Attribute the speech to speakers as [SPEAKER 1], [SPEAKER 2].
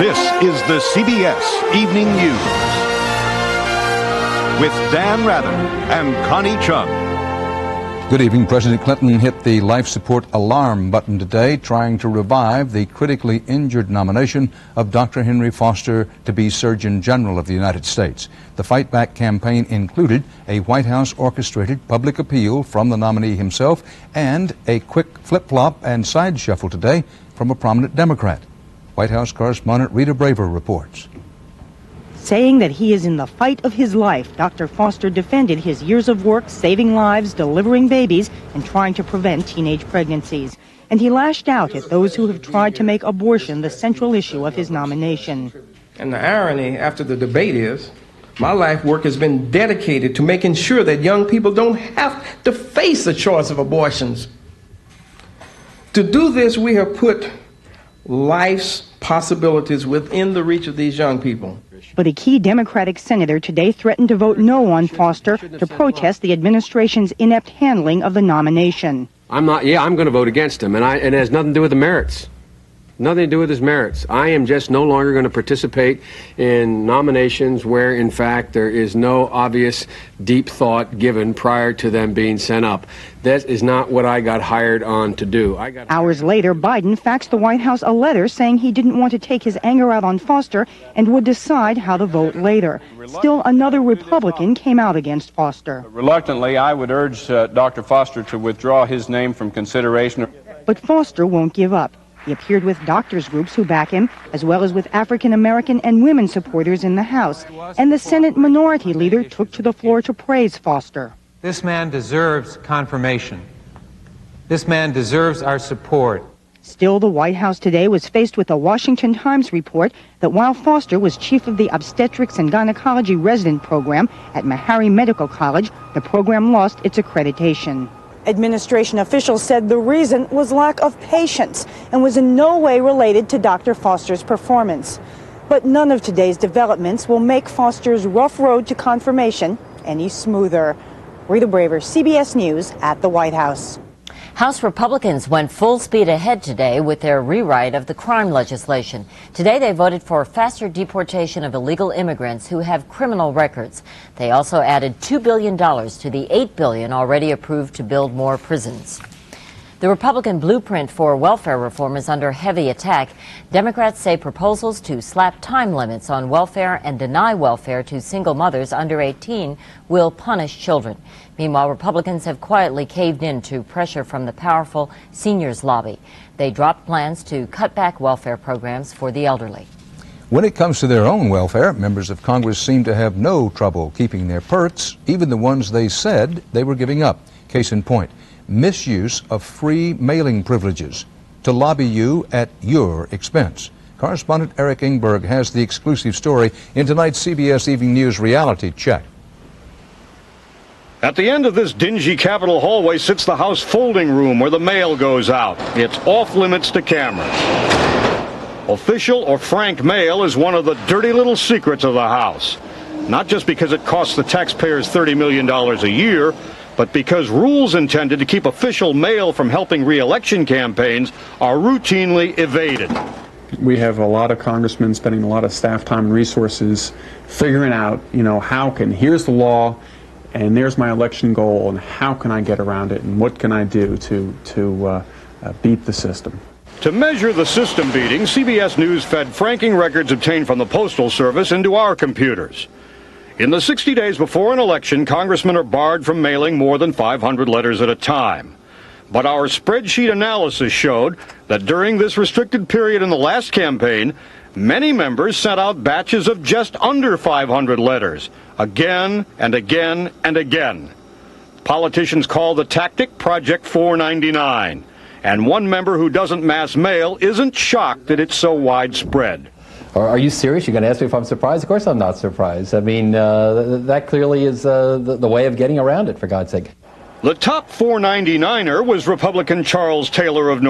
[SPEAKER 1] This is the CBS Evening News with Dan Rather and Connie Chung.
[SPEAKER 2] Good evening. President Clinton hit the life support alarm button today, trying to revive the critically injured nomination of Dr. Henry Foster to be Surgeon General of the United States. The Fight Back campaign included a White House orchestrated public appeal from the nominee himself and a quick flip-flop and side shuffle today from a prominent Democrat. White House correspondent Rita Braver reports.
[SPEAKER 3] Saying that he is in the fight of his life, Dr. Foster defended his years of work saving lives, delivering babies, and trying to prevent teenage pregnancies. And he lashed out at those who have tried to make abortion the central issue of his nomination.
[SPEAKER 4] And the irony after the debate is, my life work has been dedicated to making sure that young people don't have to face the choice of abortions. To do this, we have put life's possibilities within the reach of these young people.
[SPEAKER 3] But a key Democratic senator today threatened to vote no on Foster to protest the administration's inept handling of the nomination.
[SPEAKER 5] I'm going to vote against him, and it has nothing to do with the merits. Nothing to do with his merits. I am just no longer going to participate in nominations where, in fact, there is no obvious deep thought given prior to them being sent up. That is not what I got hired on to do.
[SPEAKER 3] Hours later, Biden faxed the White House a letter saying he didn't want to take his anger out on Foster and would decide how to vote later. Still, another Republican came out against Foster.
[SPEAKER 6] Reluctantly, I would urge Dr. Foster to withdraw his name from consideration.
[SPEAKER 3] But Foster won't give up. He appeared with doctors' groups who back him, as well as with African-American and women supporters in the House. And the Senate Minority Leader took to the floor to praise Foster.
[SPEAKER 7] This man deserves confirmation. This man deserves our support.
[SPEAKER 3] Still, the White House today was faced with a Washington Times report that while Foster was chief of the Obstetrics and Gynecology Resident Program at Meharry Medical College, the program lost its accreditation. Administration officials said the reason was lack of patience and was in no way related to Dr. Foster's performance. But none of today's developments will make Foster's rough road to confirmation any smoother. Rita Braver, CBS News at the White House.
[SPEAKER 8] House Republicans went full speed ahead today with their rewrite of the crime legislation. Today they voted for faster deportation of illegal immigrants who have criminal records. They also added $2 billion to the $8 billion already approved to build more prisons. The Republican blueprint for welfare reform is under heavy attack. Democrats say proposals to slap time limits on welfare and deny welfare to single mothers under 18 will punish children. Meanwhile, Republicans have quietly caved in to pressure from the powerful seniors lobby. They dropped plans to cut back welfare programs for the elderly.
[SPEAKER 2] When it comes to their own welfare, members of Congress seem to have no trouble keeping their perks, even the ones they said they were giving up. Case in point, misuse of free mailing privileges to lobby you at your expense. Correspondent Eric Ingberg has the exclusive story in tonight's CBS Evening News Reality Check.
[SPEAKER 1] At the end of this dingy Capitol hallway sits the House folding room where the mail goes out. It's off limits to cameras. Official or frank mail is one of the dirty little secrets of the House. Not just because it costs the taxpayers $30 million a year, but because rules intended to keep official mail from helping re-election campaigns are routinely evaded.
[SPEAKER 9] We have a lot of congressmen spending a lot of staff time and resources figuring out, here's the law, and there's my election goal, and how can I get around it, and what can I do to beat the system.
[SPEAKER 1] To measure the system beating, CBS News fed franking records obtained from the Postal Service into our computers. In the 60 days before an election, congressmen are barred from mailing more than 500 letters at a time. But our spreadsheet analysis showed that during this restricted period in the last campaign, many members sent out batches of just under 500 letters, again and again and again. Politicians call the tactic Project 499, and one member who doesn't mass mail isn't shocked that it's so widespread.
[SPEAKER 10] Are you serious? You're going to ask me if I'm surprised? Of course I'm not surprised. I mean, that clearly is the way of getting around it, for God's sake.
[SPEAKER 1] The top 499er was Republican Charles Taylor of North